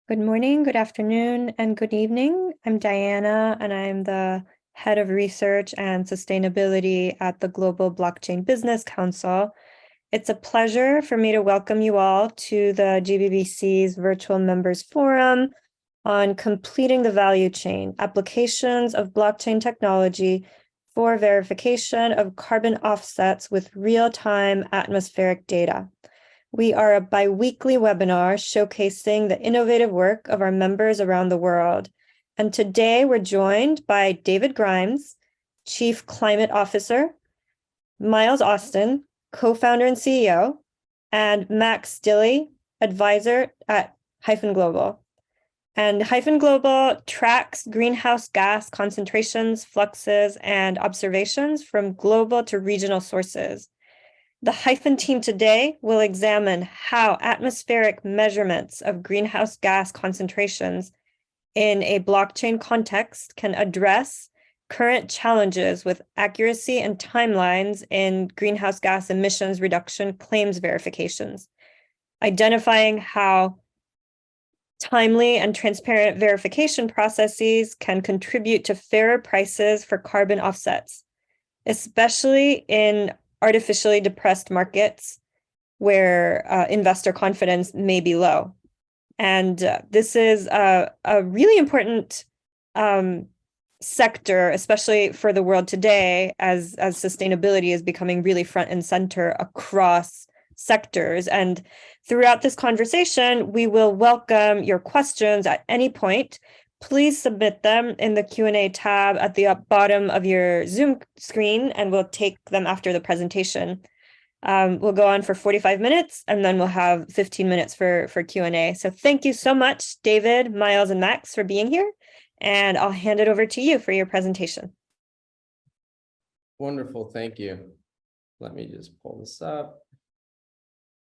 Good morning, good afternoon, and good evening. I'm Diana, and I'm the head of research and sustainability at the Global Blockchain Business Council. It's a pleasure for me to welcome you all to the GBBC's Virtual Members Forum on completing the value chain, applications of blockchain technology for verification of carbon offsets with real-time atmospheric data. We are a bi-weekly webinar showcasing the innovative work of our members around the world. And today we're joined by David Grimes, Chief Climate Officer, Miles Austin, co-founder and CEO, and Maxx Dilley, advisor at Hyphen Global. And Hyphen Global tracks greenhouse gas concentrations, fluxes, and observations from global to regional sources. The Hyphen team today will examine how atmospheric measurements of greenhouse gas concentrations in a blockchain context can address current challenges with accuracy and timelines in greenhouse gas emissions reduction claims verifications, identifying how timely and transparent verification processes can contribute to fairer prices for carbon offsets, especially in artificially depressed markets where investor confidence may be low. And this is a really important sector, especially for the world today, as sustainability is becoming really front and center across sectors. And throughout this conversation, we will welcome your questions at any point. Please submit them in the Q&A tab at the bottom of your Zoom screen, and we'll take them after the presentation. We'll go on for 45 minutes, and then we'll have 15 minutes for Q&A. So thank you so much, David, Miles, and Max, for being here. And I'll hand it over to you for your presentation. Wonderful, thank you. Let me just pull this up.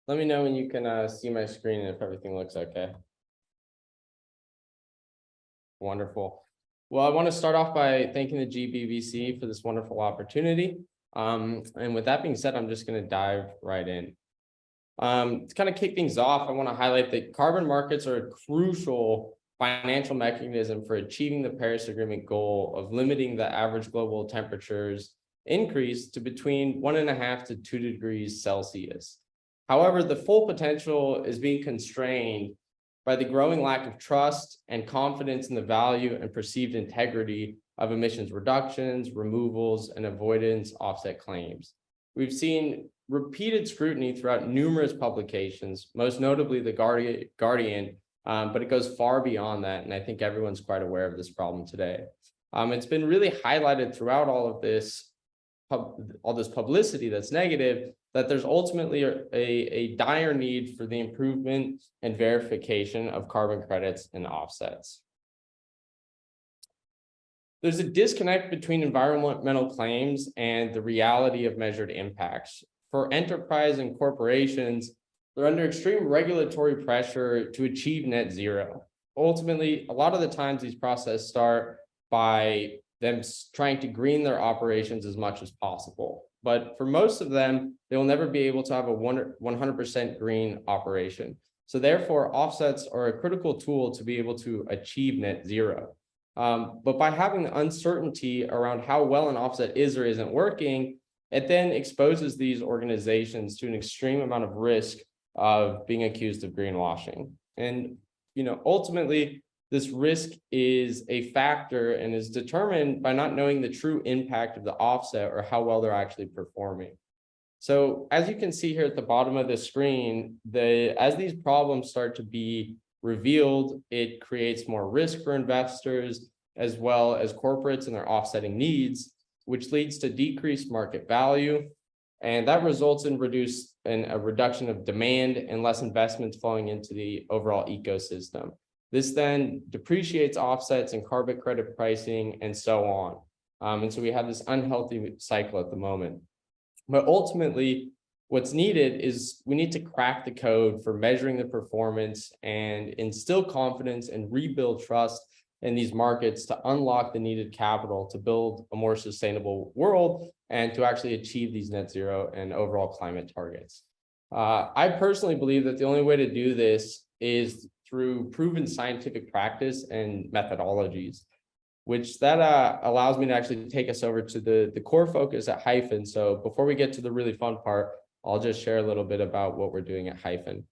Let me know when you can see my screen and if everything looks okay. Wonderful. Well, I want to start off by thanking the GBBC for this wonderful opportunity. And with that being said, I'm just going to dive right in. To kind of kick things off, I want to highlight that carbon markets are a crucial financial mechanism for achieving the Paris Agreement goal of limiting the average global temperatures increase to between 1.5 to 2 degrees Celsius. However, the full potential is being constrained by the growing lack of trust and confidence in the value and perceived integrity of emissions reductions, removals, and avoidance offset claims. We've seen repeated scrutiny throughout numerous publications, most notably the Guardian, but it goes far beyond that, and I think everyone's quite aware of this problem today. It's been really highlighted throughout all this publicity that's negative, that there's ultimately a dire need for the improvement and verification of carbon credits and offsets. There's a disconnect between environmental claims and the reality of measured impacts. For enterprise and corporations, they're under extreme regulatory pressure to achieve net zero. Ultimately, a lot of the times these processes start by them trying to green their operations as much as possible. But for most of them, they will never be able to have a 100% green operation. So therefore, offsets are a critical tool to be able to achieve net zero. But by having the uncertainty around how well an offset is or isn't working, it then exposes these organizations to an extreme amount of risk of being accused of greenwashing. And ultimately, this risk is a factor and is determined by not knowing the true impact of the offset or how well they're actually performing. So as you can see here at the bottom of the screen, as these problems start to be revealed, it creates more risk for investors as well as corporates and their offsetting needs, which leads to decreased market value. And that results in a reduction of demand and less investments flowing into the overall ecosystem. This then depreciates offsets and carbon credit pricing and so on. And so we have this unhealthy cycle at the moment. But ultimately, what's needed is we need to crack the code for measuring the performance and instill confidence and rebuild trust in these markets to unlock the needed capital to build a more sustainable world and to actually achieve these net zero and overall climate targets. I personally believe that the only way to do this is through proven scientific practice and methodologies, which that allows me to actually take us over to the core focus at Hyphen. So before we get to the really fun part, I'll just share a little bit about what we're doing at Hyphen.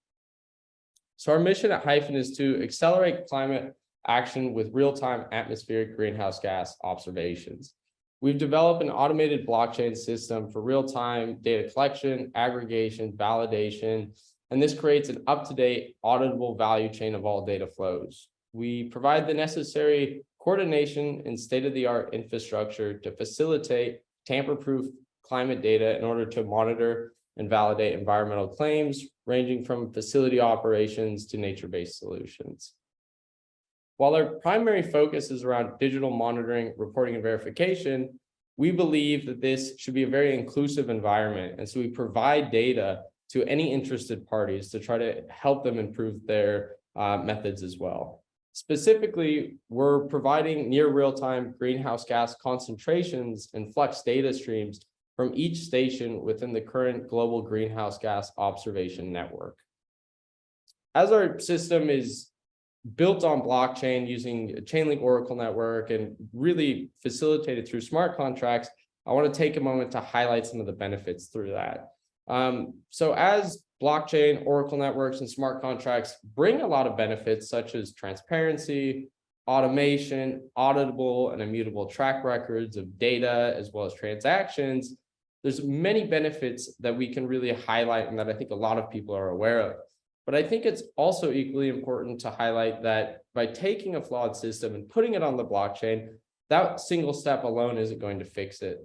So our mission at Hyphen is to accelerate climate action with real-time atmospheric greenhouse gas observations. We've developed an automated blockchain system for real-time data collection, aggregation, validation, and this creates an up-to-date auditable value chain of all data flows. We provide the necessary coordination and state-of-the-art infrastructure to facilitate tamper-proof climate data in order to monitor and validate environmental claims, ranging from facility operations to nature-based solutions. While our primary focus is around digital monitoring, reporting, and verification, we believe that this should be a very inclusive environment. And so we provide data to any interested parties to try to help them improve their methods as well. Specifically, we're providing near real-time greenhouse gas concentrations and flux data streams from each station within the current global greenhouse gas observation network. As our system is built on blockchain using a Chainlink Oracle network and really facilitated through smart contracts, I want to take a moment to highlight some of the benefits through that. So as blockchain, Oracle networks, and smart contracts bring a lot of benefits such as transparency, automation, auditable and immutable track records of data, as well as transactions, there's many benefits that we can really highlight and that I think a lot of people are aware of. But I think it's also equally important to highlight that by taking a flawed system and putting it on the blockchain, that single step alone isn't going to fix it.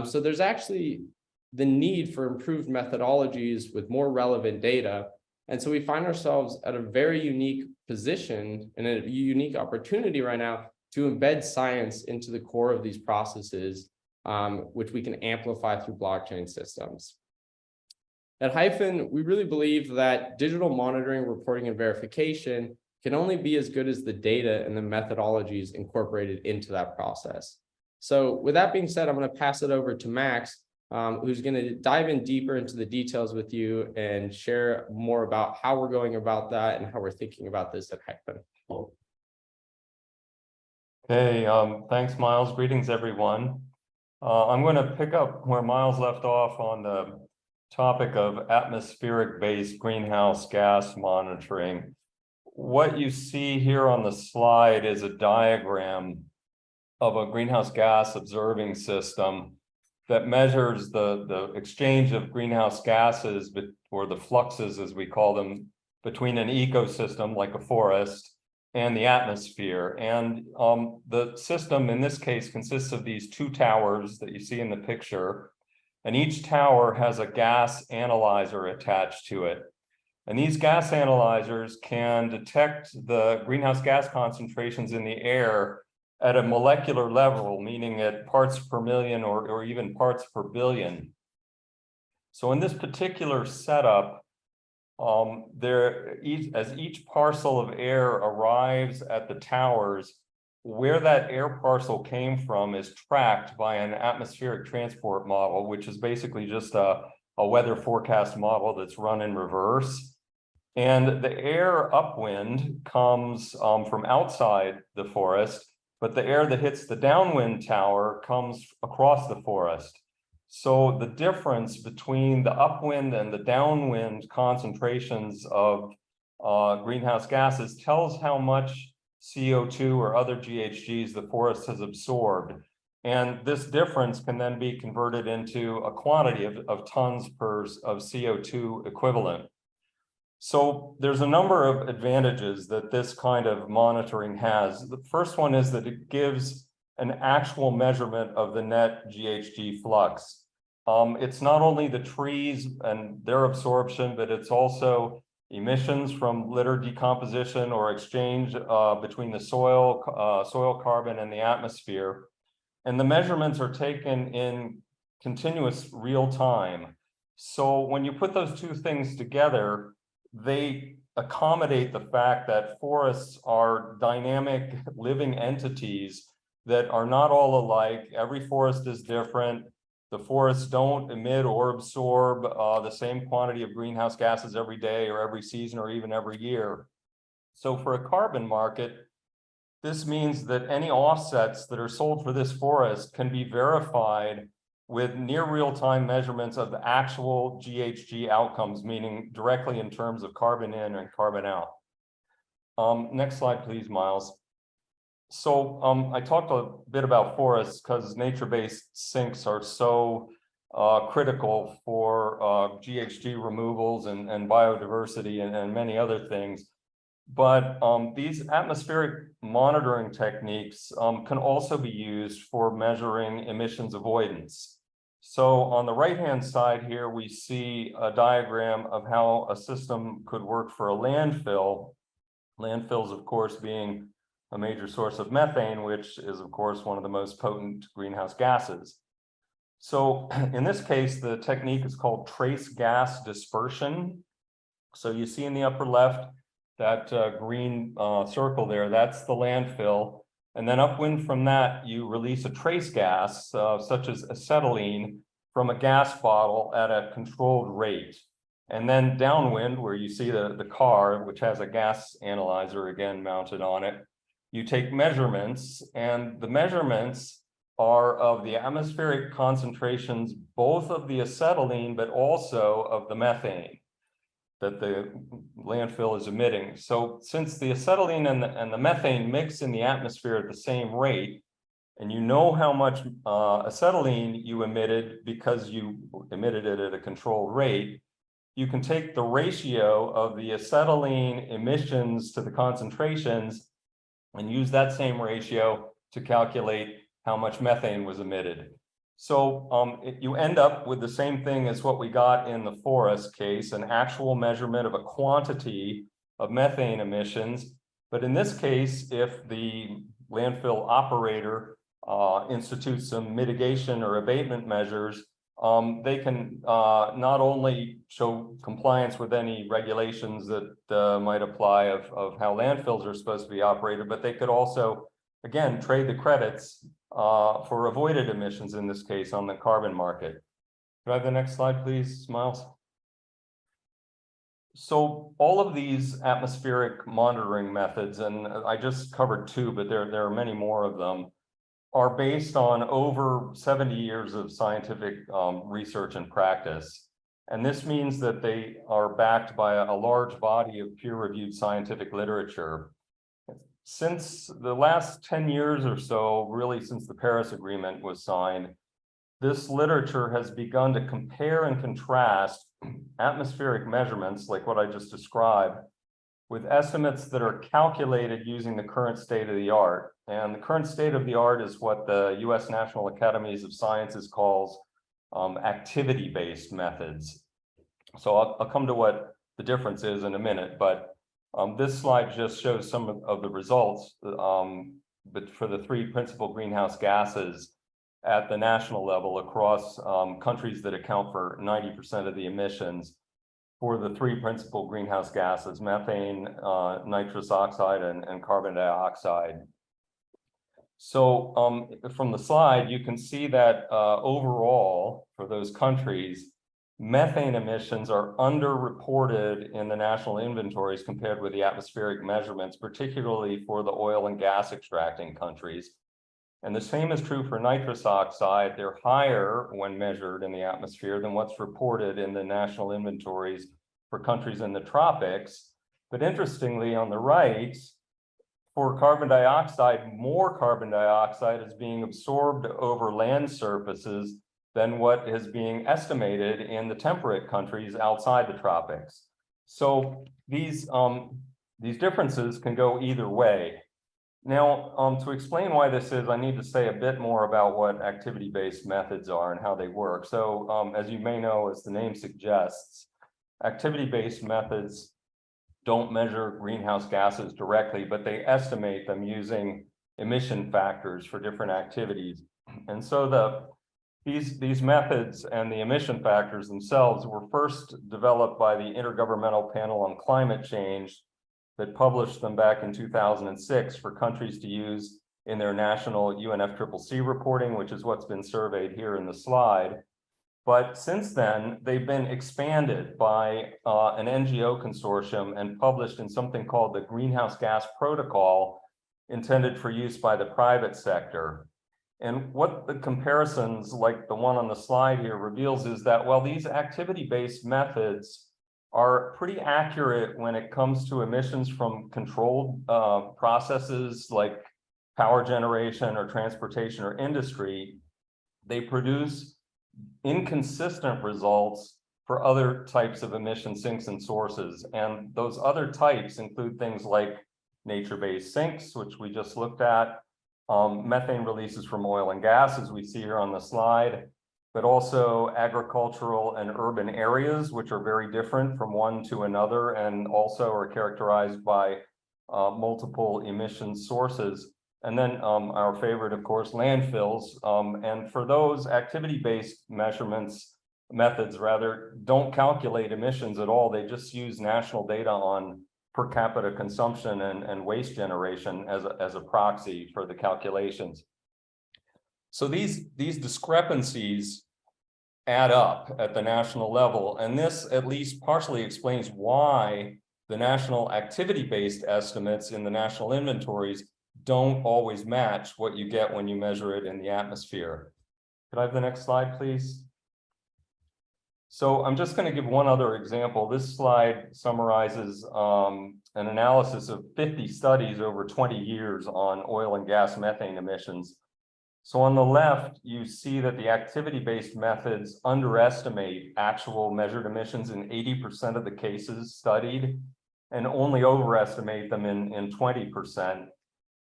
So there's actually the need for improved methodologies with more relevant data. And so we find ourselves at a very unique position and a unique opportunity right now to embed science into the core of these processes, which we can amplify through blockchain systems. At Hyphen, we really believe that digital monitoring, reporting, and verification can only be as good as the data and the methodologies incorporated into that process. So with that being said, I'm going to pass it over to Max, who's going to dive in deeper into the details with you and share more about how we're going about that and how we're thinking about this at Hyphen. Okay, thanks, Miles. Greetings, everyone. I'm going to pick up where Miles left off on the topic of atmospheric-based greenhouse gas monitoring. What you see here on the slide is a diagram of a greenhouse gas observing system that measures the exchange of greenhouse gases, or the fluxes as we call them, between an ecosystem like a forest and the atmosphere. And the system in this case consists of these two towers that you see in the picture, and each tower has a gas analyzer attached to it. And these gas analyzers can detect the greenhouse gas concentrations in the air at a molecular level, meaning at parts per million or even parts per billion. So in this particular setup, as each parcel of air arrives at the towers, where that air parcel came from is tracked by an atmospheric transport model, which is basically just a weather forecast model that's run in reverse. And the air upwind comes from outside the forest, but the air that hits the downwind tower comes across the forest. So the difference between the upwind and the downwind concentrations of greenhouse gases tells how much CO2 or other GHGs the forest has absorbed. And this difference can then be converted into a quantity of tons of CO2 equivalent. So there's a number of advantages that this kind of monitoring has. The first one is that it gives an actual measurement of the net GHG flux. It's not only the trees and their absorption, but it's also emissions from litter decomposition or exchange between the soil carbon and the atmosphere. And the measurements are taken in continuous real time. So when you put those two things together, they accommodate the fact that forests are dynamic living entities that are not all alike. Every forest is different. The forests don't emit or absorb the same quantity of greenhouse gases every day or every season or even every year. So for a carbon market, this means that any offsets that are sold for this forest can be verified with near real-time measurements of the actual GHG outcomes, meaning directly in terms of carbon in and carbon out. Next slide, please, Miles. So I talked a bit about forests because nature-based sinks are so critical for GHG removals and biodiversity and many other things. But these atmospheric monitoring techniques can also be used for measuring emissions avoidance. So on the right-hand side here, we see a diagram of how a system could work for a landfill. Landfills, of course, being a major source of methane, which is, of course, one of the most potent greenhouse gases. So in this case, the technique is called trace gas dispersion. So you see in the upper left, that green circle there, that's the landfill. And then upwind from that, you release a trace gas, such as acetylene, from a gas bottle at a controlled rate. And then downwind, where you see the car, which has a gas analyzer again mounted on it, you take measurements, and the measurements are of the atmospheric concentrations, both of the acetylene, but also of the methane that the landfill is emitting. So since the acetylene and the methane mix in the atmosphere at the same rate, and you know how much acetylene you emitted because you emitted it at a controlled rate, you can take the ratio of the acetylene emissions to the concentrations and use that same ratio to calculate how much methane was emitted. So you end up with the same thing as what we got in the forest case, an actual measurement of a quantity of methane emissions. But in this case, if the landfill operator institutes some mitigation or abatement measures, they can not only show compliance with any regulations that might apply of how landfills are supposed to be operated, but they could also, again, trade the credits for avoided emissions in this case on the carbon market. Can I have the next slide, please, Miles? So all of these atmospheric monitoring methods, and I just covered two, but there are many more of them, are based on over 70 years of scientific research and practice. And this means that they are backed by a large body of peer-reviewed scientific literature. Since the last 10 years or so, really since the Paris Agreement was signed, this literature has begun to compare and contrast atmospheric measurements, like what I just described, with estimates that are calculated using the current state of the art. And the current state of the art is what the US National Academies of Sciences calls activity-based methods. So I'll come to what the difference is in a minute, but this slide just shows some of the results but for the three principal greenhouse gases at the national level across countries that account for 90% of the emissions for the three principal greenhouse gases, methane, nitrous oxide, and carbon dioxide. So from the slide, you can see that overall, for those countries, methane emissions are underreported in the national inventories compared with the atmospheric measurements, particularly for the oil and gas extracting countries. And the same is true for nitrous oxide. They're higher when measured in the atmosphere than what's reported in the national inventories for countries in the tropics. But interestingly, on the right, for carbon dioxide, more carbon dioxide is being absorbed over land surfaces than what is being estimated in the temperate countries outside the tropics. So these differences can go either way. Now, to explain why this is, I need to say a bit more about what activity-based methods are and how they work. So as you may know, as the name suggests, activity-based methods don't measure greenhouse gases directly, but they estimate them using emission factors for different activities. And so these methods and the emission factors themselves were first developed by the Intergovernmental Panel on Climate Change that published them back in 2006 for countries to use in their national UNFCCC reporting, which is what's been surveyed here in the slide. But since then, they've been expanded by an NGO consortium and published in something called the Greenhouse Gas Protocol, intended for use by the private sector. And what the comparisons, like the one on the slide here, reveals is that while these activity-based methods are pretty accurate when it comes to emissions from controlled processes like power generation or transportation or industry, they produce inconsistent results for other types of emission sinks and sources. And those other types include things like nature-based sinks, which we just looked at, methane releases from oil and gas, as we see here on the slide, but also agricultural and urban areas, which are very different from one to another, and also are characterized by multiple emission sources. And then our favorite, of course, landfills. And for those activity-based methods rather, don't calculate emissions at all. They just use national data on per capita consumption and waste generation as a proxy for the calculations. So these discrepancies add up at the national level, and this at least partially explains why the national activity-based estimates in the national inventories don't always match what you get when you measure it in the atmosphere. Could I have the next slide, please? So I'm just going to give one other example. This slide summarizes an analysis of 50 studies over 20 years on oil and gas methane emissions. So on the left, you see that the activity-based methods underestimate actual measured emissions in 80% of the cases studied, and only overestimate them in 20%.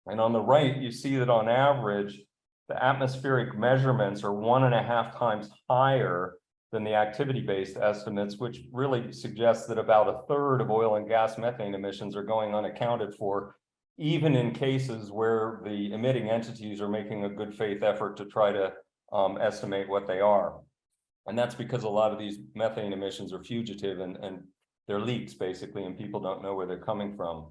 And on the right, you see that on average, the atmospheric measurements are 1.5 times higher than the activity-based estimates, which really suggests that about a third of oil and gas methane emissions are going unaccounted for, even in cases where the emitting entities are making a good faith effort to try to estimate what they are. And that's because a lot of these methane emissions are fugitive and they're leaks basically, and people don't know where they're coming from.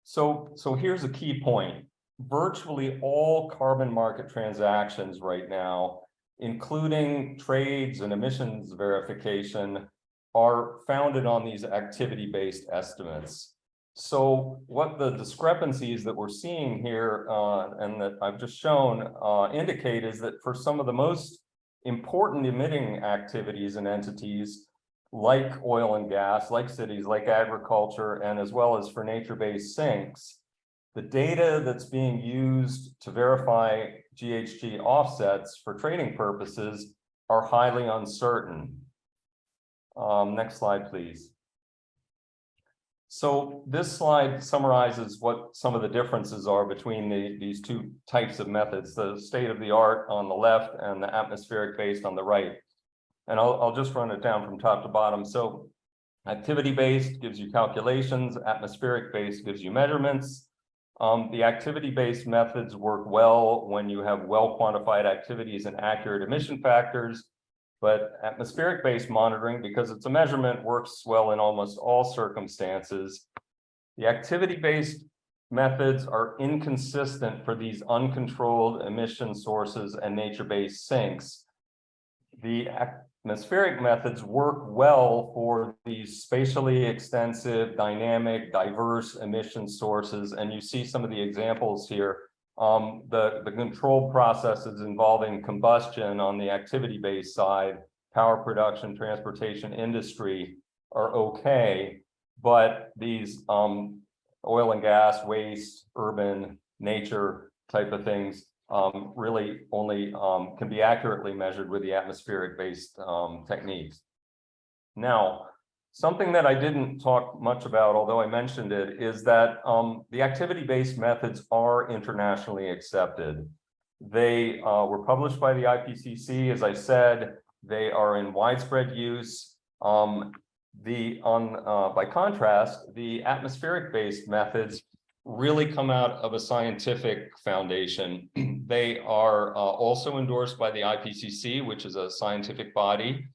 So here's a key point. Virtually all carbon market transactions right now, including trades and emissions verification, are founded on these activity-based estimates. So what the discrepancies that we're seeing here and that I've just shown indicate is that for some of the most important emitting activities and entities, like oil and gas, like cities, like agriculture, and as well as for nature-based sinks, the data that's being used to verify GHG offsets for trading purposes are highly uncertain. Next slide, please. So this slide summarizes what some of the differences are between these two types of methods, the state-of-the-art on the left and the atmospheric-based on the right. And I'll just run it down from top to bottom. So activity-based gives you calculations, atmospheric-based gives you measurements. The activity-based methods work well when you have well-quantified activities and accurate emission factors, but atmospheric-based monitoring, because it's a measurement, works well in almost all circumstances. The activity-based methods are inconsistent for these uncontrolled emission sources and nature-based sinks. The atmospheric methods work well for these spatially extensive, dynamic, diverse emission sources. And you see some of the examples here. The control processes involving combustion on the activity-based side, power production, transportation, industry are okay. But these oil and gas, waste, urban, nature type of things really only can be accurately measured with the atmospheric-based techniques. Now, something that I didn't talk much about, although I mentioned it, is that the activity-based methods are internationally accepted. They were published by the IPCC, as I said. They are in widespread use. By contrast, the atmospheric-based methods really come out of a scientific foundation. They are also endorsed by the IPCC, which is a scientific body.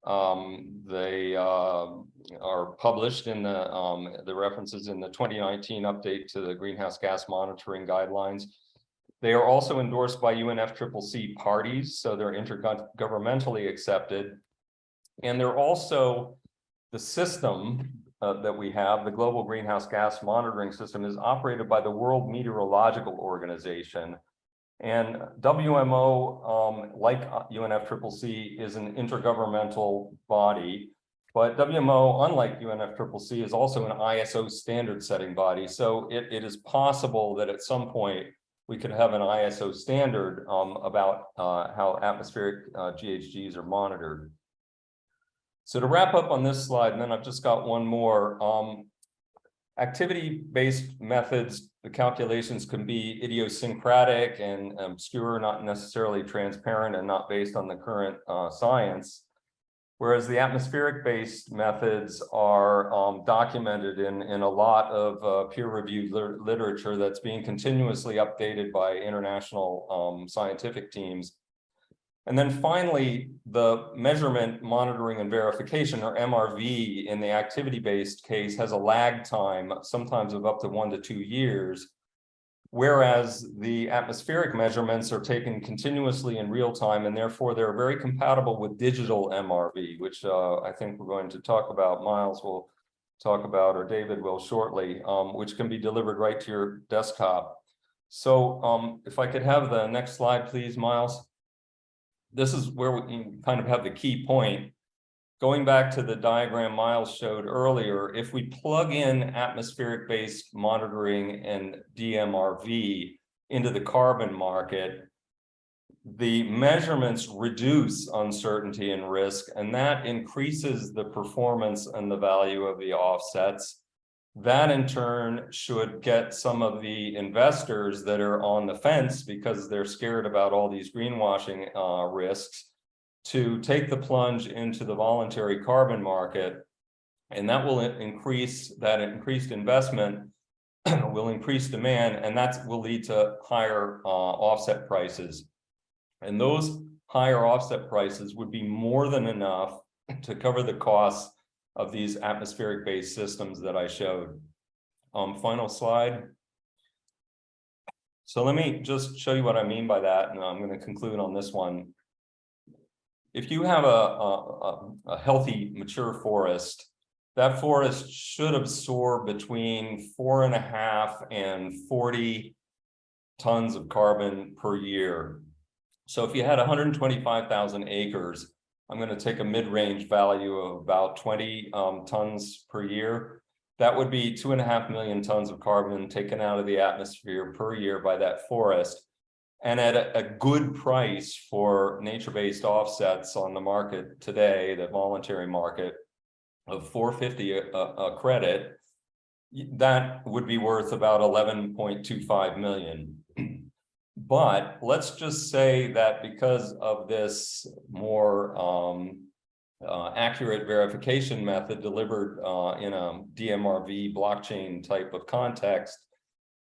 They are published in the references in the 2019 update to the greenhouse gas monitoring guidelines. They are also endorsed by UNFCCC parties, so they're intergovernmentally accepted. And they're also, the system that we have, the Global Greenhouse Gas Monitoring System, is operated by the World Meteorological Organization. And WMO, like UNFCCC, is an intergovernmental body, but WMO, unlike UNFCCC, is also an ISO standard setting body. So it is possible that at some point we could have an ISO standard about how atmospheric GHGs are monitored. So to wrap up on this slide, and then I've just got one more, activity-based methods, the calculations can be idiosyncratic and obscure, not necessarily transparent and not based on the current science. Whereas the atmospheric-based methods are documented in a lot of peer-reviewed literature that's being continuously updated by international scientific teams. And then finally, the measurement, monitoring, and verification, or MRV, in the activity-based case has a lag time, sometimes of up to 1 to 2 years, whereas the atmospheric measurements are taken continuously in real time, and therefore they're very compatible with digital MRV, which I think we're going to talk about, Miles will talk about, or David will shortly, which can be delivered right to your desktop. So if I could have the next slide, please, Miles. This is where we kind of have the key point. Going back to the diagram Miles showed earlier, if we plug in atmospheric-based monitoring and DMRV into the carbon market, the measurements reduce uncertainty and risk, and that increases the performance and the value of the offsets. That in turn should get some of the investors that are on the fence because they're scared about all these greenwashing risks to take the plunge into the voluntary carbon market. And that will increase, that increased investment will increase demand, and that will lead to higher offset prices. And those higher offset prices would be more than enough to cover the costs of these atmospheric-based systems that I showed. Final slide. So let me just show you what I mean by that, and I'm going to conclude on this one. If you have a healthy, mature forest, that forest should absorb between 4.5 and 40 tons of carbon per year. So if you had 125,000 acres, I'm going to take a mid-range value of about 20 tons per year. That would be 2.5 million tons of carbon taken out of the atmosphere per year by that forest. And at a good price for nature-based offsets on the market today, the voluntary market of $4.50 a credit, that would be worth about 11.25 million. But let's just say that because of this more accurate verification method delivered in a DMRV blockchain type of context,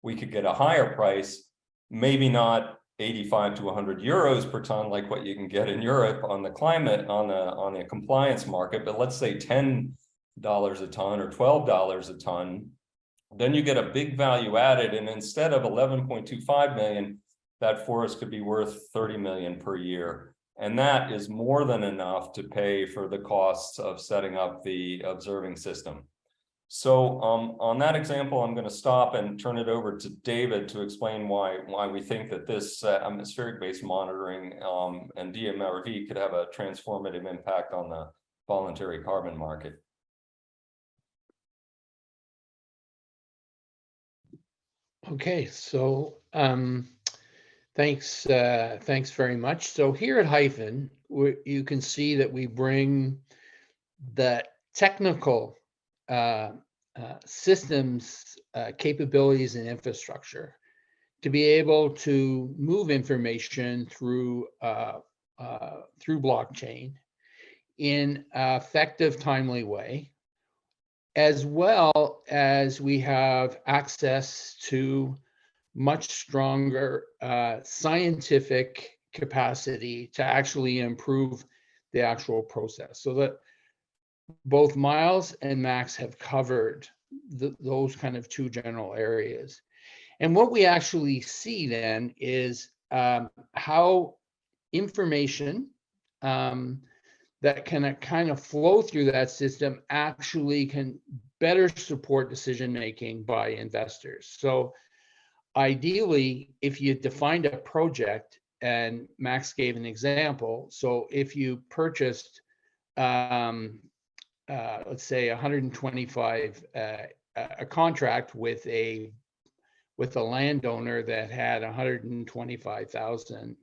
we could get a higher price, maybe not 85 to 100 euros per ton like what you can get in Europe on the climate, on the compliance market, but let's say $10 a ton or $12 a ton, then you get a big value added, and instead of 11.25 million, that forest could be worth 30 million per year. And that is more than enough to pay for the costs of setting up the observing system. So on that example, I'm going to stop and turn it over to David to explain why we think that this atmospheric-based monitoring and DMRV could have a transformative impact on the voluntary carbon market. Okay, so thanks very much. So here at Hyphen, you can see that we bring the technical systems, capabilities, and infrastructure to be able to move information through blockchain in an effective, timely way, as well as we have access to much stronger scientific capacity to actually improve the actual process. So that both Miles and Max have covered those kind of two general areas. And what we actually see then is how information that can kind of flow through that system actually can better support decision making by investors. So ideally, if you defined a project, and Max gave an example, so if you purchased, let's say 125, a contract with a landowner that had 125,000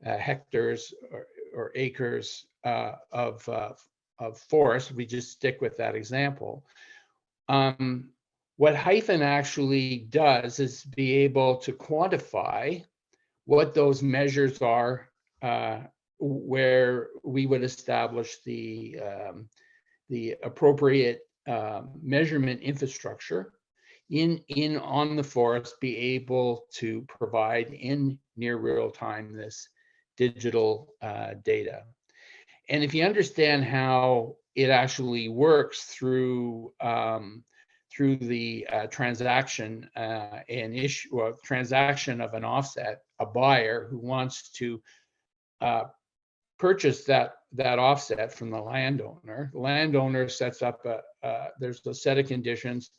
hectares or acres of forest, we just stick with that example. What Hyphen actually does is be able to quantify what those measures are, where we would establish the appropriate measurement infrastructure in on the forest, be able to provide in near real time this digital data. And if you understand how it actually works through the transaction and issue or transaction of an offset, a buyer who wants to purchase that offset from the landowner. The landowner sets up there's a set of conditions,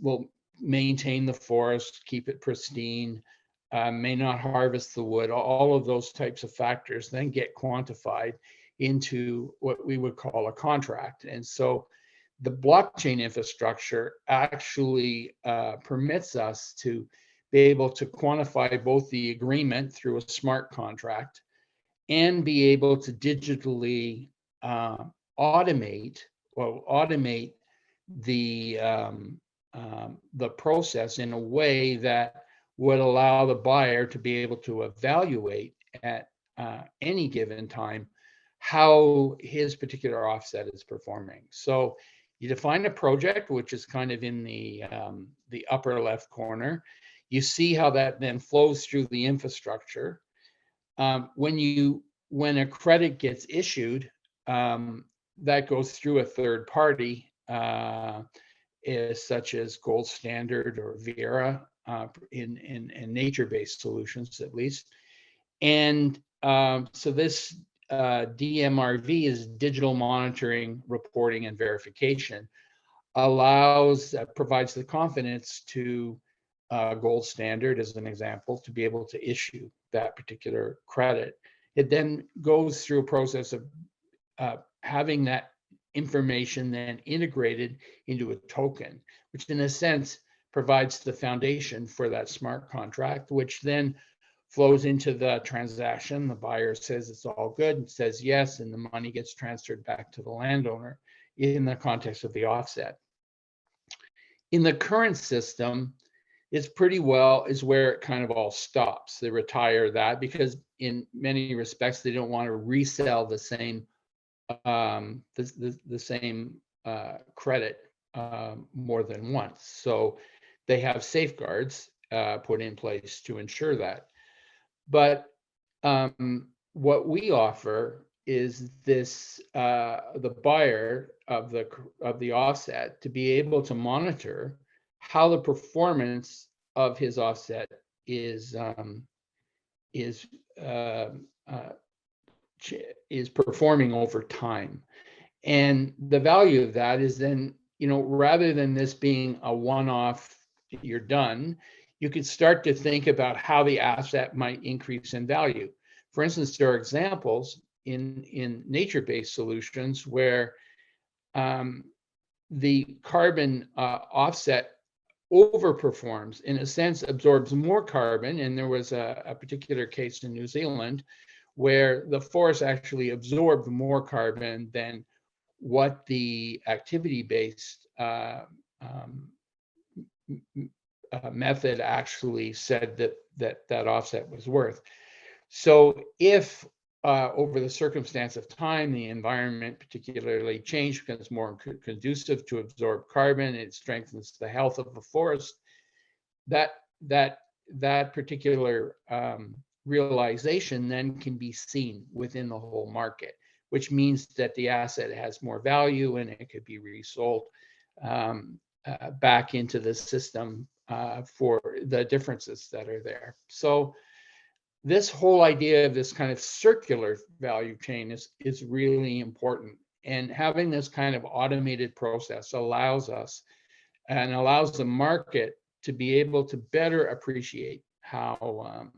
will maintain the forest, keep it pristine, may not harvest the wood. All of those types of factors then get quantified into what we would call a contract. And so the blockchain infrastructure actually permits us to be able to quantify both the agreement through a smart contract and be able to digitally automate the process in a way that would allow the buyer to be able to evaluate at any given time how his particular offset is performing. So you define a project, which is kind of in the upper left corner. You see how that then flows through the infrastructure. When a credit gets issued, that goes through a third party, such as Gold Standard or Vera, in nature-based solutions at least. And so this DMRV is digital monitoring, reporting, and verification, provides the confidence to Gold Standard, as an example, to be able to issue that particular credit. It then goes through a process of having that information then integrated into a token, which in a sense provides the foundation for that smart contract, which then flows into the transaction. The buyer says it's all good and says yes, and the money gets transferred back to the landowner in the context of the offset. In the current system, it's pretty well is where it kind of all stops. They retire that because in many respects they don't want to resell the same credit more than once. So they have safeguards put in place to ensure that. But what we offer is this the buyer of the offset to be able to monitor how the performance of his offset is performing over time. And the value of that is then, rather than this being a one-off, you're done, you could start to think about how the asset might increase in value. For instance, there are examples in nature-based solutions where the carbon offset overperforms, in a sense, absorbs more carbon. And there was a particular case in New Zealand where the forest actually absorbed more carbon than what the activity-based method actually said that offset was worth. So if over the circumstance of time, the environment particularly changed, becomes more conducive to absorb carbon, it strengthens the health of the forest, that particular realization then can be seen within the whole market, which means that the asset has more value and it could be resold back into the system for the differences that are there. So this whole idea of this kind of circular value chain is really important. And having this kind of automated process allows us and allows the market to be able to better appreciate how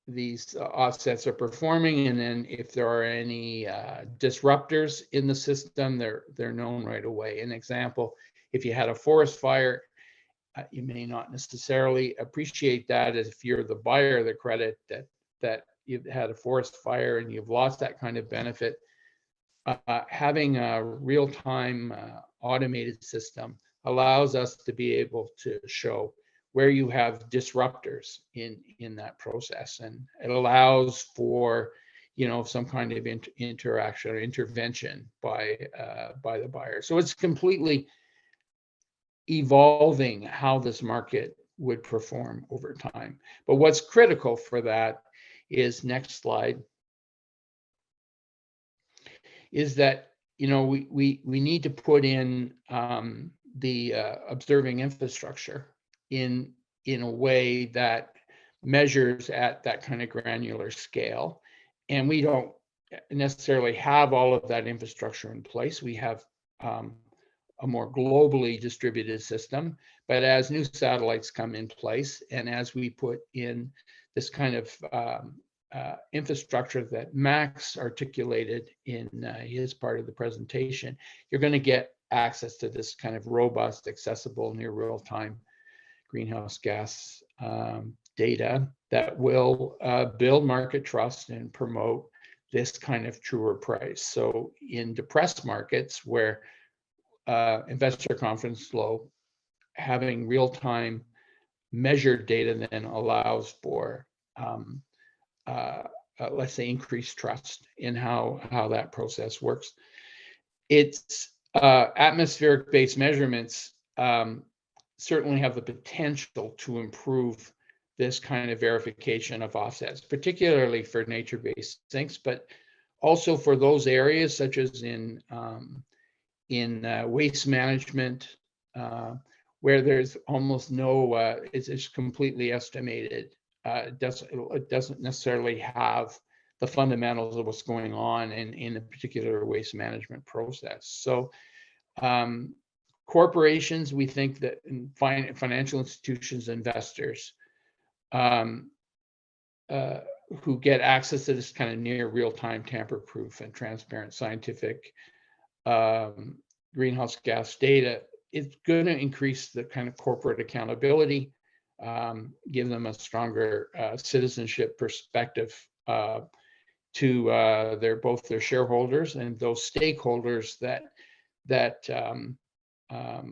these offsets are performing, and then if there are any disruptors in the system, they're known right away. An example: if you had a forest fire, you may not necessarily appreciate that as if you're the buyer of the credit that you've had a forest fire and you've lost that kind of benefit. Having a real-time automated system allows us to be able to show where you have disruptors in that process, and it allows for some kind of interaction or intervention by the buyer. So it's completely evolving how this market would perform over time. But what's critical for that is, next slide, is that we need to put in the observing infrastructure in a way that measures at that kind of granular scale. And we don't necessarily have all of that infrastructure in place. We have a more globally distributed system, but as new satellites come in place, and as we put in this kind of infrastructure that Max articulated in his part of the presentation, you're going to get access to this kind of robust, accessible, near real-time greenhouse gas data that will build market trust and promote this kind of truer price. So in depressed markets where investor confidence is low, having real-time measured data then allows for let's say increased trust in how that process works. It's atmospheric-based measurements certainly have the potential to improve this kind of verification of offsets, particularly for nature-based sinks, but also for those areas such as in waste management, where there's almost no, it's completely estimated. It doesn't necessarily have the fundamentals of what's going on in a particular waste management process. So corporations, we think that financial institutions, investors who get access to this kind of near real-time, tamper-proof and transparent scientific greenhouse gas data, it's going to increase the kind of corporate accountability, give them a stronger citizenship perspective to both their shareholders and those stakeholders that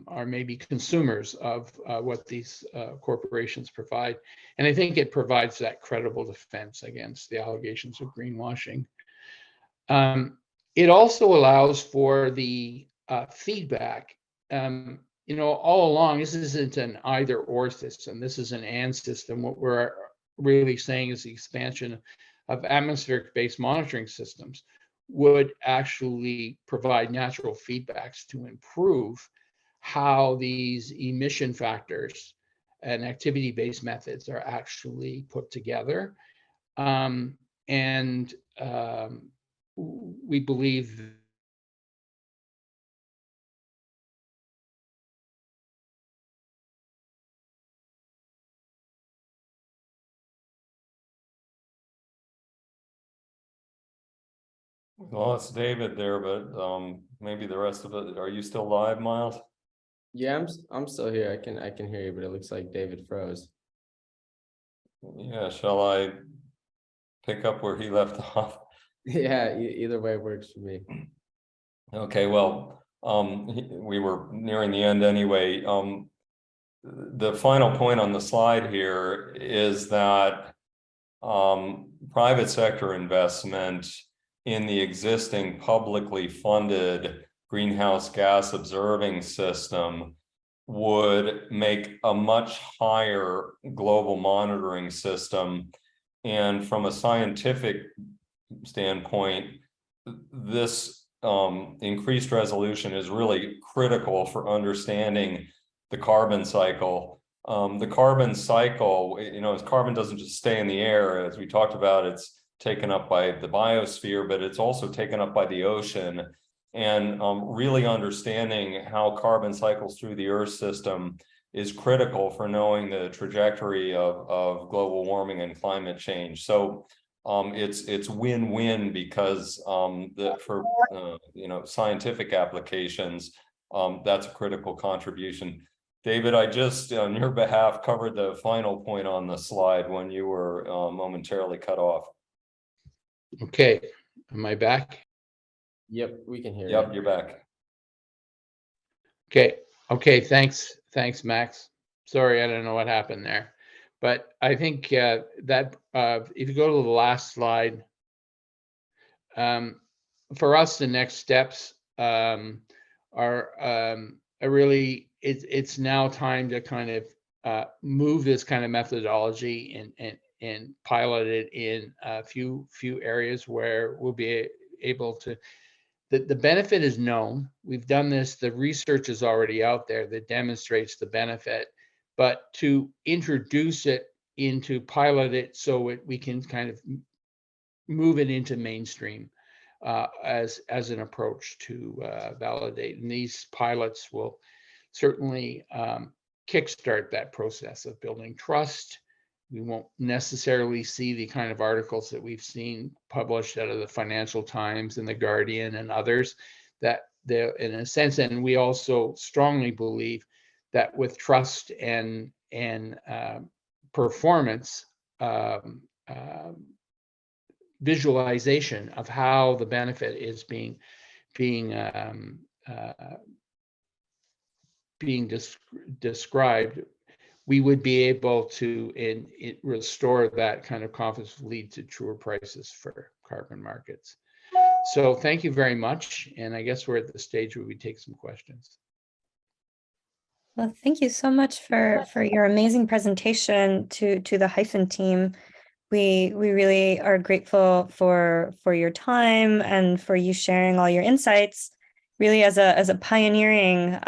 are maybe consumers of what these corporations provide. And I think it provides that credible defense against the allegations of greenwashing. It also allows for the feedback. All along, this isn't an either or system. This is an and system. What we're really saying is the expansion of atmospheric-based monitoring systems would actually provide natural feedbacks to improve how these emission factors and activity-based methods are actually put together. We believe Well, it's David there, but maybe the rest of it. Are you still live, Miles? Yeah, I'm still here. I can hear you, but it looks like David froze. Yeah, shall I pick up where he left off? Yeah, either way works for me. Okay, well, we were nearing the end anyway. The final point on the slide here is that private sector investment in the existing publicly funded greenhouse gas observing system would make a much higher global monitoring system. And from a scientific standpoint, this increased resolution is really critical for understanding the carbon cycle. The carbon cycle, as carbon doesn't just stay in the air, as we talked about, it's taken up by the biosphere, but it's also taken up by the ocean. And really understanding how carbon cycles through the Earth system is critical for knowing the trajectory of global warming and climate change. So it's win-win because for scientific applications, that's a critical contribution. David, I just on your behalf covered the final point on the slide when you were momentarily cut off. Okay, am I back? Yep, we can hear you. Yep, you're back. Okay, thanks, Max. Sorry, I don't know what happened there, but I think that if you go to the last slide, for us, the next steps are really it's now time to kind of move this kind of methodology and pilot it in a few areas where we'll be able to. The benefit is known. We've done this. The research is already out there that demonstrates the benefit, but to introduce it into pilot it so we can kind of move it into mainstream as an approach to validate. And these pilots will certainly kickstart that process of building trust. We won't necessarily see the kind of articles that we've seen published out of the Financial Times and the Guardian and others that they're in a sense. And we also strongly believe that with trust and performance, visualization of how the benefit is being described, we would be able to restore that kind of confidence, lead to truer prices for carbon markets. So thank you very much. And I guess we're at the stage where we take some questions. Well, thank you so much for your amazing presentation to the Hyphen team. We really are grateful for your time and for you sharing all your insights, really as a pioneering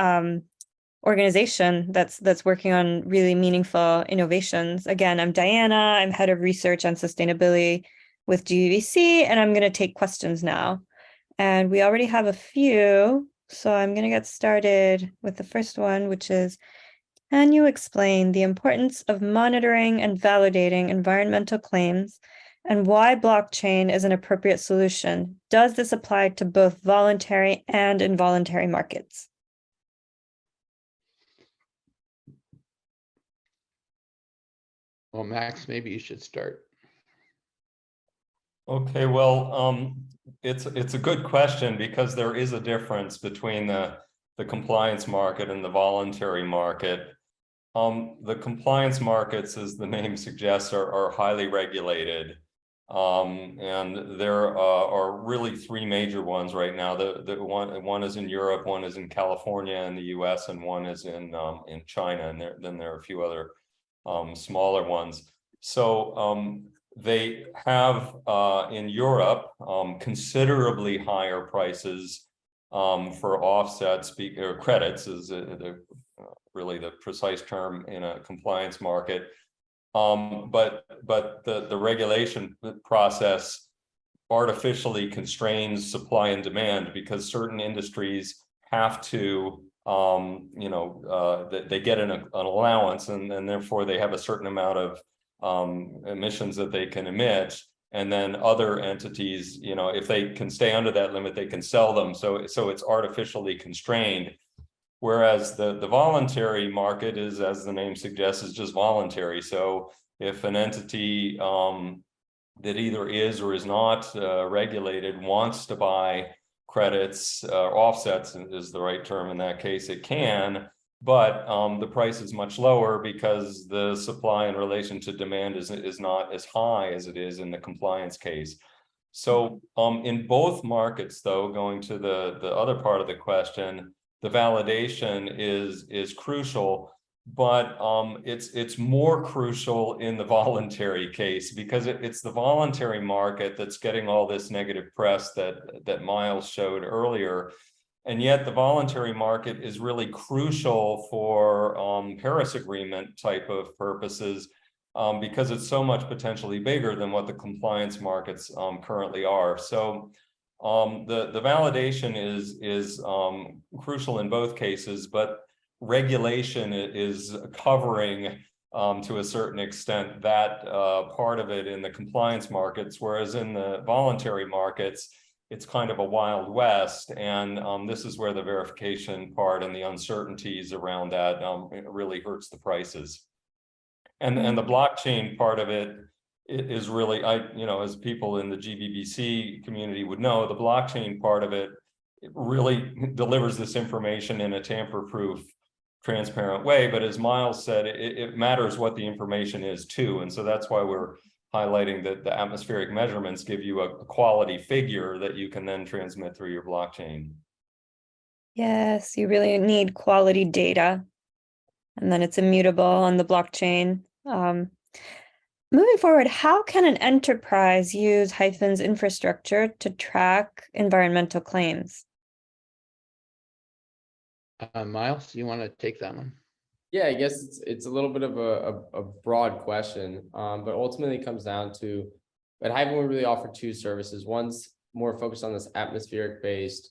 organization that's working on really meaningful innovations. Again, I'm Diana. I'm head of research and sustainability with GBBC, and I'm going to take questions now. And we already have a few, so I'm going to get started with the first one, which is, can you explain the importance of monitoring and validating environmental claims and why blockchain is an appropriate solution? Does this apply to both voluntary and involuntary markets? Well, Max, maybe you should start. Okay, well, it's a good question because there is a difference between the compliance market and the voluntary market. The compliance markets, as the name suggests, are highly regulated. And there are really three major ones right now. The one is in Europe, one is in California in the US, and one is in China. And then there are a few other smaller ones. So they have in Europe considerably higher prices for offsets or credits is really the precise term in a compliance market. But the regulation process artificially constrains supply and demand because certain industries have to they get an allowance and therefore they have a certain amount of emissions that they can emit, and then other entities, if they can stay under that limit, they can sell them. So it's artificially constrained. Whereas the voluntary market is, as the name suggests, is just voluntary. So if an entity that either is or is not regulated wants to buy credits, offsets is the right term in that case, it can, but the price is much lower because the supply in relation to demand is not as high as it is in the compliance case. So in both markets, though, going to the other part of the question, the validation is crucial but it's more crucial in the voluntary case, because it's the voluntary market that's getting all this negative press that Miles showed earlier. And yet the voluntary market is really crucial for Paris Agreement type of purposes, because it's so much potentially bigger than what the compliance markets currently are. So the validation is crucial in both cases, but regulation is covering to a certain extent that part of it in the compliance markets, whereas in the voluntary markets, it's kind of a wild west. And this is where the verification part and the uncertainties around that it really hurts the prices. And the blockchain part of it is really, as people in the GBBC community would know, the blockchain part of it really delivers this information in a tamper-proof, transparent way. But as Miles said, it matters what the information is too. And so that's why we're highlighting that the atmospheric measurements give you a quality figure that you can then transmit through your blockchain. Yes, you really need quality data, and then it's immutable on the blockchain. Moving forward, how can an enterprise use Hyphen's infrastructure to track environmental claims? Miles, you want to take that one? Yeah, I guess it's a little bit of a broad question, but ultimately it comes down to, at Hyphen, we really offer two services. One's more focused on this atmospheric-based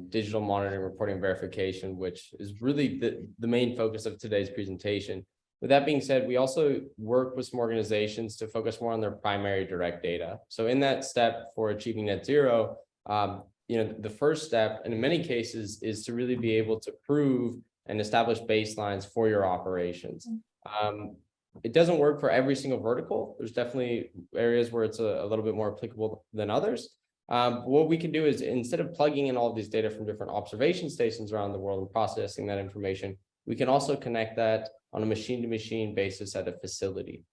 digital monitoring, reporting, and verification, which is really the main focus of today's presentation. With that being said, we also work with some organizations to focus more on their primary direct data. So in that step for achieving net zero, the first step, and in many cases, is to really be able to prove and establish baselines for your operations. It doesn't work for every single vertical. There's definitely areas where it's a little bit more applicable than others. What we can do is, instead of plugging in all of these data from different observation stations around the world and processing that information, we can also connect that on a machine-to-machine basis at a facility.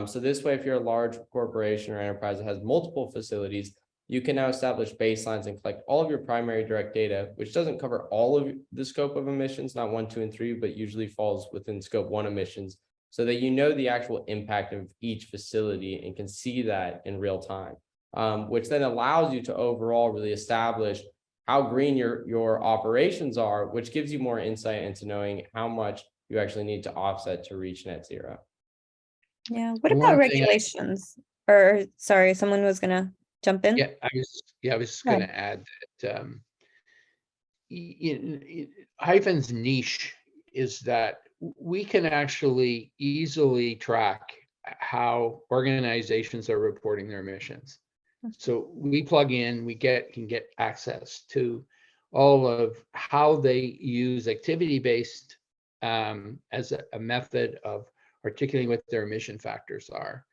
So this way, if you're a large corporation or enterprise that has multiple facilities, you can now establish baselines and collect all of your primary direct data, which doesn't cover all of the scope of emissions, not 1, 2, and 3, but usually falls within scope 1 emissions, so that you know the actual impact of each facility and can see that in real time, which then allows you to overall really establish how green your operations are, which gives you more insight into knowing how much you actually need to offset to reach net zero. Yeah, what about regulations? Or sorry, someone was gonna jump in? Yeah, I was just going to add that Hyphen's niche is that we can actually easily track how organizations are reporting their emissions. So we plug in, can get access to all of how they use activity-based as a method of articulating what their emission factors are.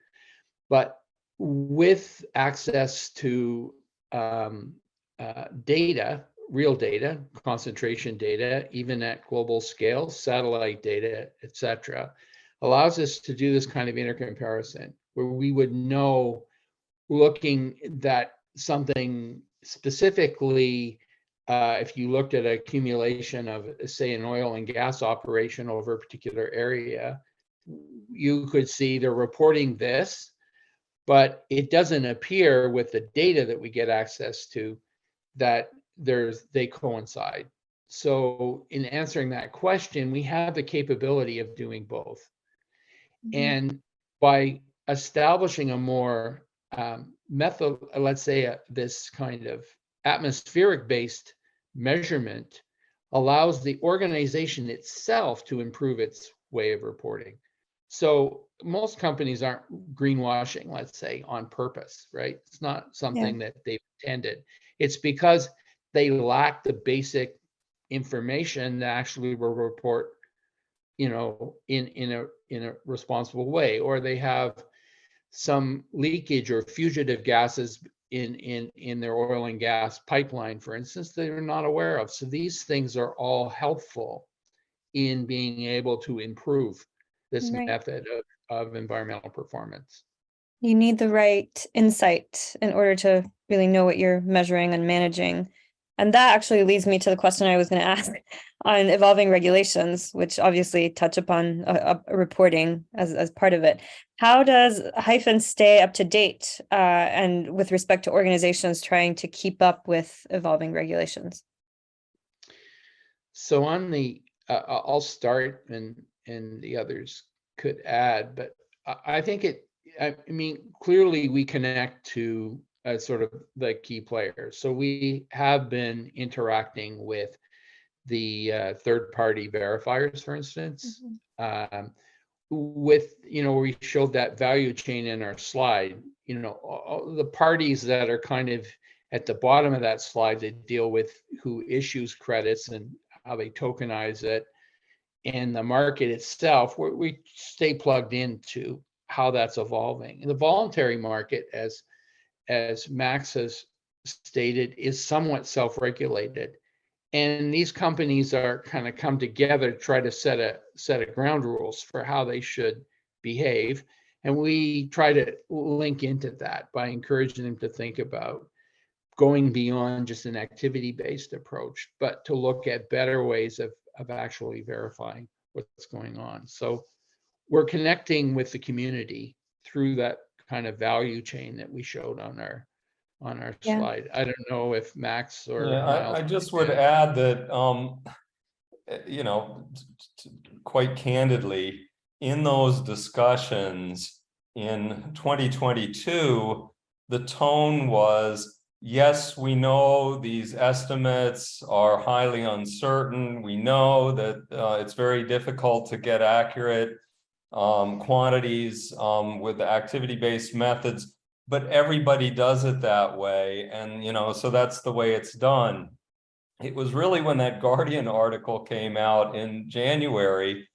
But with access to data, real data, concentration data, even at global scale, satellite data, etc., allows us to do this kind of intercomparison where we would know, looking that something specifically, if you looked at accumulation of, say, an oil and gas operation over a particular area, you could see they're reporting this, but it doesn't appear with the data that we get access to that they coincide. So in answering that question, we have the capability of doing both. And by establishing a more method, let's say this kind of atmospheric-based measurement allows the organization itself to improve its way of reporting. So most companies aren't greenwashing, let's say, on purpose, right? It's not something that they've intended. It's because they lack the basic information that actually will report, in a responsible way, or they have some leakage or fugitive gases in their oil and gas pipeline, for instance, that they're not aware of. So these things are all helpful in being able to improve this method of environmental performance. You need the right insight in order to really know what you're measuring and managing. And that actually leads me to the question I was going to ask on evolving regulations, which obviously touch upon reporting as part of it. How does Hyphen stay up to date and with respect to organizations trying to keep up with evolving regulations? So on the, I'll start and the others could add, but I think I mean, clearly we connect to sort of the key players. So we have been interacting with the third-party verifiers, for instance, with, we showed that value chain in our slide, all the parties that are kind of at the bottom of that slide that deal with who issues credits and how they tokenize it, and the market itself, we stay plugged into how that's evolving. And the voluntary market, as Maxx has stated, is somewhat self-regulated. And these companies are kind of come together to try to set a ground rules for how they should behave. And we try to link into that by encouraging them to think about going beyond just an activity-based approach, but to look at better ways of actually verifying what's going on. So we're connecting with the community through that kind of value chain that we showed on our Yeah. slide. I don't know if Maxx or Yeah, Miles. I just would add that, quite candidly, in those discussions in 2022, the tone was, yes, we know these estimates are highly uncertain. We know that it's very difficult to get accurate quantities with activity-based methods, but everybody does it that way. And, so that's the way it's done. It was really when that Guardian article came out in January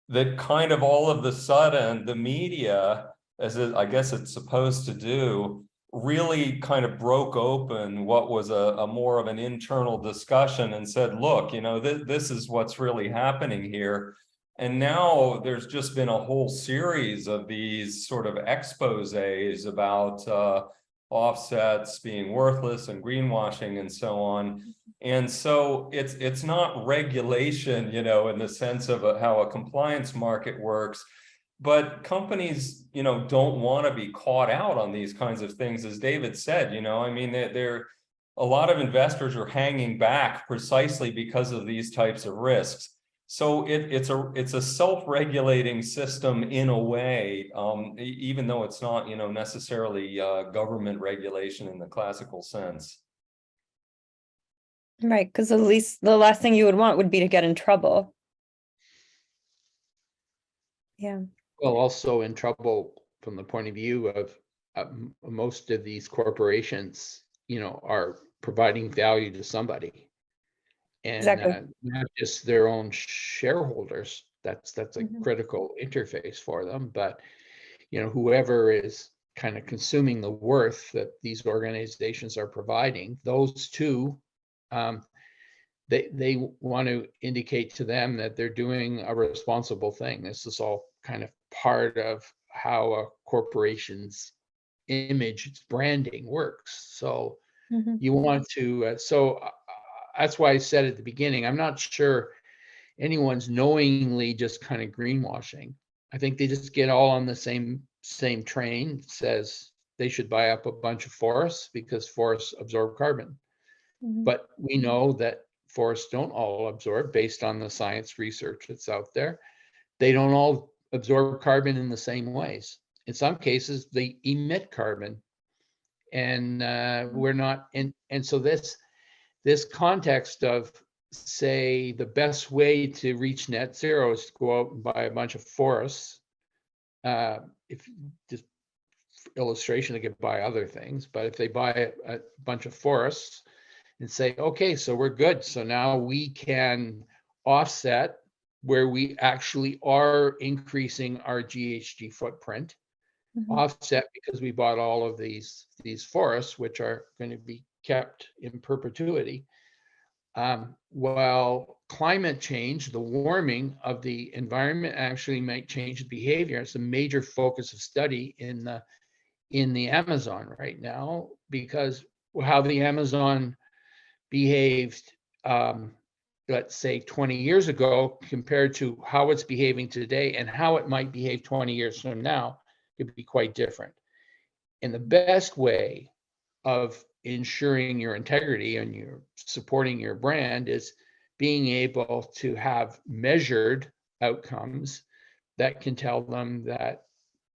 that kind of all of the sudden the media, I guess it's supposed to do, really kind of broke open what was a more of an internal discussion and said, look, this is what's really happening here. And now there's just been a whole series of these sort of exposés about offsets being worthless and greenwashing and so on. And so it's not regulation, in the sense of how a compliance market works, but companies, don't want to be caught out on these kinds of things, as David said. I mean, they're a lot of investors are hanging back precisely because of these types of risks. So it's a self-regulating system in a way, even though it's not, necessarily government regulation in the classical sense. Right, because the last thing you would want would be to get in trouble. Yeah. Well, also in trouble from the point of view of most of these corporations, are providing value to somebody. And Exactly. not just their own shareholders. That's a Mhm. critical interface for them, but whoever is kind of consuming the worth that these organizations are providing, those two, they want to indicate to them that they're doing a responsible thing. This is all kind of part of how a corporation's image, its branding works. So Mhm. you want to, that's why I said at the beginning, I'm not sure anyone's knowingly just kind of greenwashing. I think they just get all on the same train. Says they should buy up a bunch of forests because forests absorb carbon. Mhm. But we know that forests don't all absorb based on the science research that's out there. They don't all absorb carbon in the same ways. In some cases, they emit carbon, and we're not in. And so this context of, say, the best way to reach net zero is to go out and buy a bunch of forests. If just illustration, they could buy other things, but if they buy a bunch of forests and say, okay, so we're good. So now we can offset where we actually are increasing our GHG footprint, Mhm. offset because we bought all of these forests, which are going to be kept in perpetuity. While climate change, the warming of the environment actually might change the behavior. It's a major focus of study in the Amazon right now, because how the Amazon behaved, let's say 20 years ago compared to how it's behaving today and how it might behave 20 years from now could be quite different. And the best way of ensuring your integrity and your supporting your brand is being able to have measured outcomes that can tell them that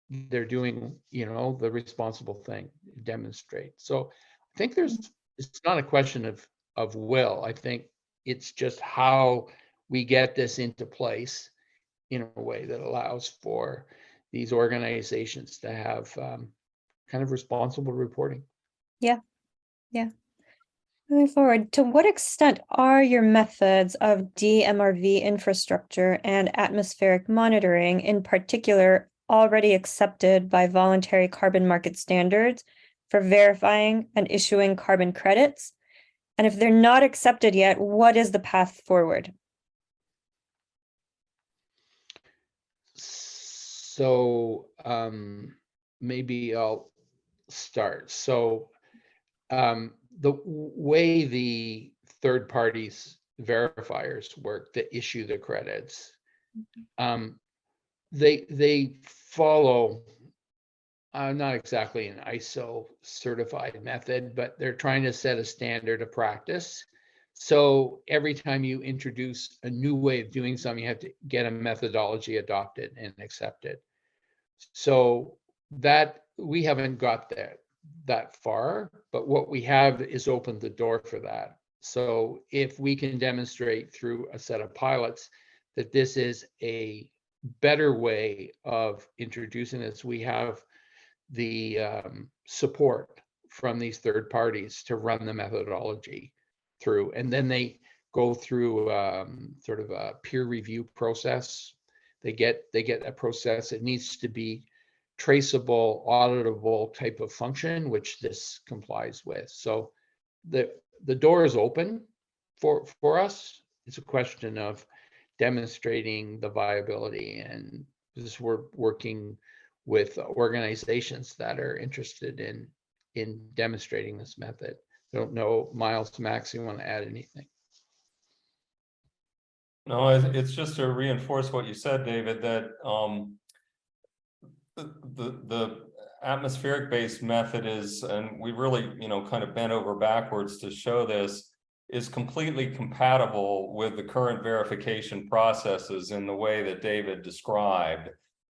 they're doing, the responsible thing, demonstrate. So I think it's not a question of will. I think it's just how we get this into place in a way that allows for these organizations to have kind of responsible reporting. Yeah. Moving forward, to what extent are your methods of DMRV infrastructure and atmospheric monitoring in particular already accepted by voluntary carbon market standards for verifying and issuing carbon credits? And if they're not accepted yet, what is the path forward? So maybe I'll start. So the way the third parties verifiers work that issue the credits, they follow not exactly an ISO certified method, but they're trying to set a standard of practice. So every time you introduce a new way of doing something, you have to get a methodology adopted and accepted. So that we haven't got that far, but what we have is opened the door for that. So if we can demonstrate through a set of pilots that this is a better way of introducing this, we have the support from these third parties to run the methodology through, and then they go through sort of a peer review process. They get a process. It needs to be traceable, auditable type of function, which this complies with. So the door is open for us. It's a question of demonstrating the viability, and this we're working with organizations that are interested in demonstrating this method. I don't know, Miles, Max, you want to add anything? No, it's just to reinforce what you said, David, that the atmospheric based method is, and we really, kind of bent over backwards to show this, is completely compatible with the current verification processes in the way that David described.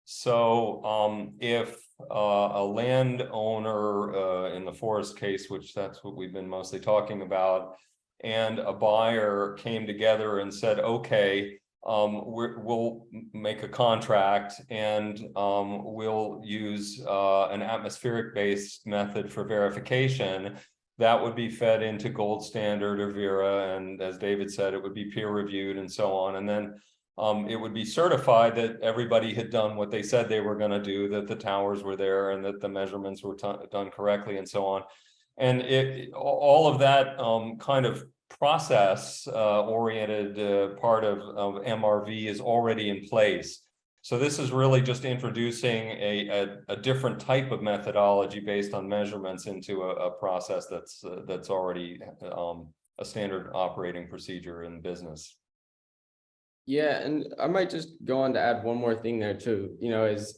So if a landowner in the forest case, which that's what we've been mostly talking about, and a buyer came together and said, okay, we'll make a contract and we'll use an atmospheric based method for verification, that would be fed into gold standard or Vera, and as David said, it would be peer reviewed and so on, and then it would be certified that everybody had done what they said they were going to do, that the towers were there and that the measurements were done correctly and so on. And all of that kind of process oriented part of MRV is already in place. So this is really just introducing a different type of methodology based on measurements into a process that's already a standard operating procedure in business. Yeah, and I might just go on to add one more thing there too.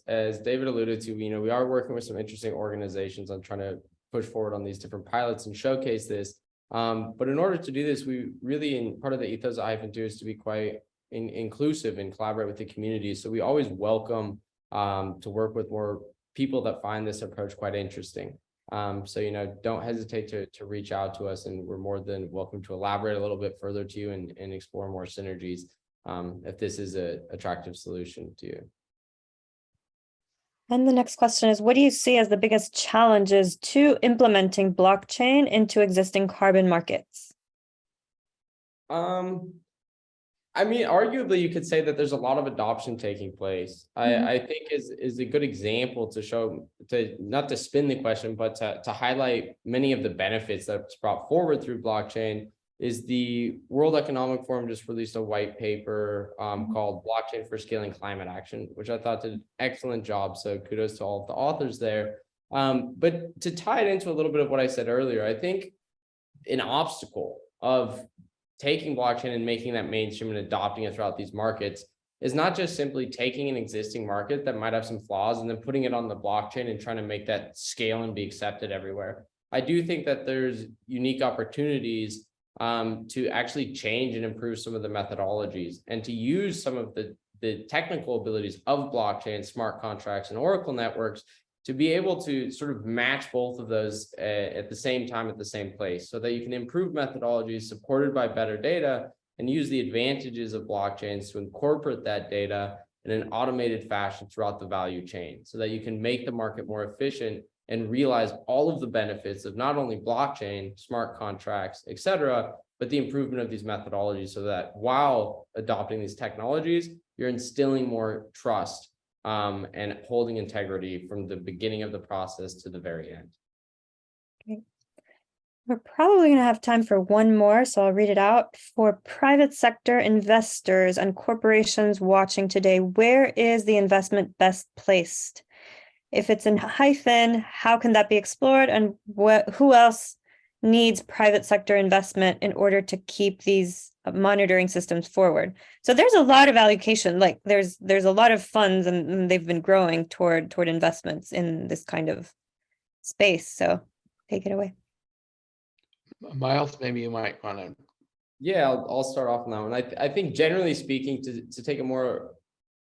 As David alluded to, we are working with some interesting organizations on trying to push forward on these different pilots and showcase this. But in order to do this, we really, in part of the ethos of Hyphen too, is to be quite inclusive and collaborate with the community. So we always welcome to work with more people that find this approach quite interesting. So don't hesitate to reach out to us, and we're more than welcome to elaborate a little bit further to you and explore more synergies if this is an attractive solution to you. And the next question is, what do you see as the biggest challenges to implementing blockchain into existing carbon markets? Arguably you could say that there's a lot of adoption taking place. I think is a good example to show, not to spin the question, but to highlight many of the benefits that's brought forward through blockchain. Is the World Economic Forum just released a white paper called Blockchain for Scaling Climate Action, which I thought did an excellent job. So kudos to all of the authors there. But to tie it into a little bit of what I said earlier, I think an obstacle of taking blockchain and making that mainstream and adopting it throughout these markets is not just simply taking an existing market that might have some flaws and then putting it on the blockchain and trying to make that scale and be accepted everywhere. I do think that there's unique opportunities to actually change and improve some of the methodologies and to use some of the technical abilities of blockchain, smart contracts, and Oracle networks to be able to sort of match both of those at the same time, at the same place, so that you can improve methodologies supported by better data and use the advantages of blockchains to incorporate that data in an automated fashion throughout the value chain, so that you can make the market more efficient and realize all of the benefits of not only blockchain, smart contracts, et cetera, but the improvement of these methodologies, so that while adopting these technologies, you're instilling more trust and holding integrity from the beginning of the process to the very end. Okay. We're probably going to have time for one more, so I'll read it out. For private sector investors and corporations watching today, where is the investment best placed? If it's in Hyphen, how can that be explored? And who else needs private sector investment in order to keep these monitoring systems forward? So there's a lot of allocation, like there's a lot of funds and they've been growing toward investments in this kind of space. So take it away. Miles, maybe you might want to. Yeah, I'll start off on that one. I think generally speaking, to take it more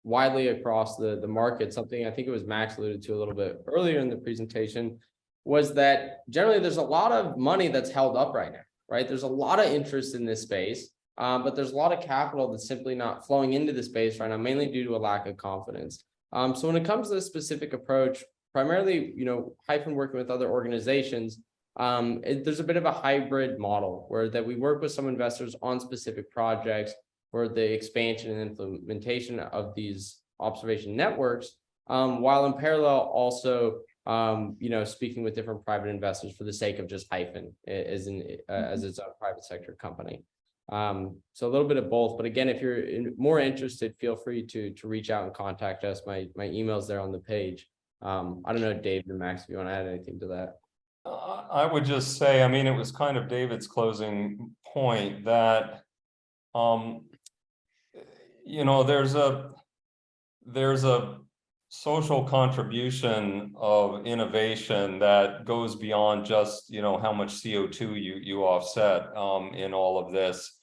widely across the market, something I think it was Max alluded to a little bit earlier in the presentation, was that generally there's a lot of money that's held up right now, right? There's a lot of interest in this space, but there's a lot of capital that's simply not flowing into the space right now, mainly due to a lack of confidence. So when it comes to this specific approach, primarily, Hyphen working with other organizations, there's a bit of a hybrid model where that we work with some investors on specific projects for the expansion and implementation of these observation networks, while in parallel also speaking with different private investors for the sake of just Hyphen as its own private sector company. So a little bit of both, but again, if you're more interested, feel free to reach out and contact us. My email's there on the page. I don't know, David and Max, if you want to add anything to that. I would just say, I mean, it was kind of David's closing point that there's a social contribution of innovation that goes beyond just how much CO2 you offset in all of this,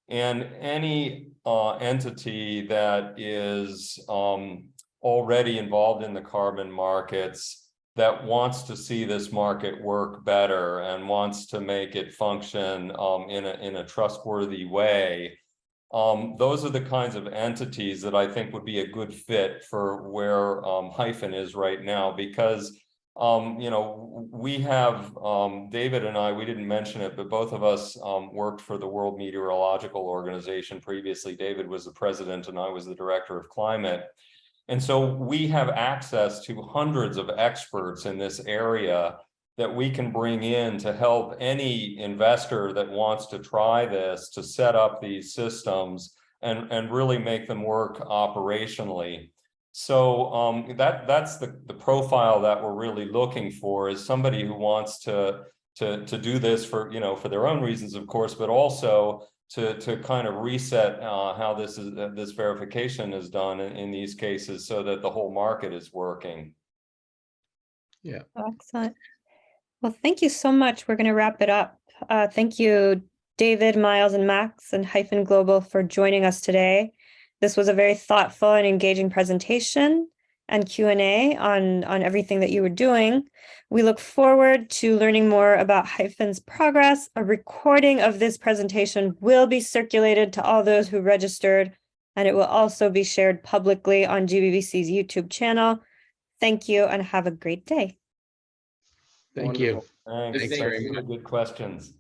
and any entity that is already involved in the carbon markets that wants to see this market work better and wants to make it function in a trustworthy way. Those are the kinds of entities that I think would be a good fit for where Hyphen is right now, because we have David and I, we didn't mention it, but both of us worked for the World Meteorological Organization previously. David was the president and I was the director of climate. And so we have access to hundreds of experts in this area that we can bring in to help any investor that wants to try this to set up these systems and really make them work operationally. So that's the profile that we're really looking for, is somebody who wants to do this for for their own reasons, of course, but also to kind of reset how this verification is done in these cases, so that the whole market is working. Yeah. Excellent. Well, thank you so much. We're going to wrap it up. Thank you, David, Miles, and Max, and Hyphen Global for joining us today. This was a very thoughtful and engaging presentation and Q&A on everything that you were doing. We look forward to learning more about Hyphen's progress. A recording of this presentation will be circulated to all those who registered, and it will also be shared publicly on GBBC's YouTube channel. Thank you and have a great day. Thank you. Thanks. Thanks very much. Good questions.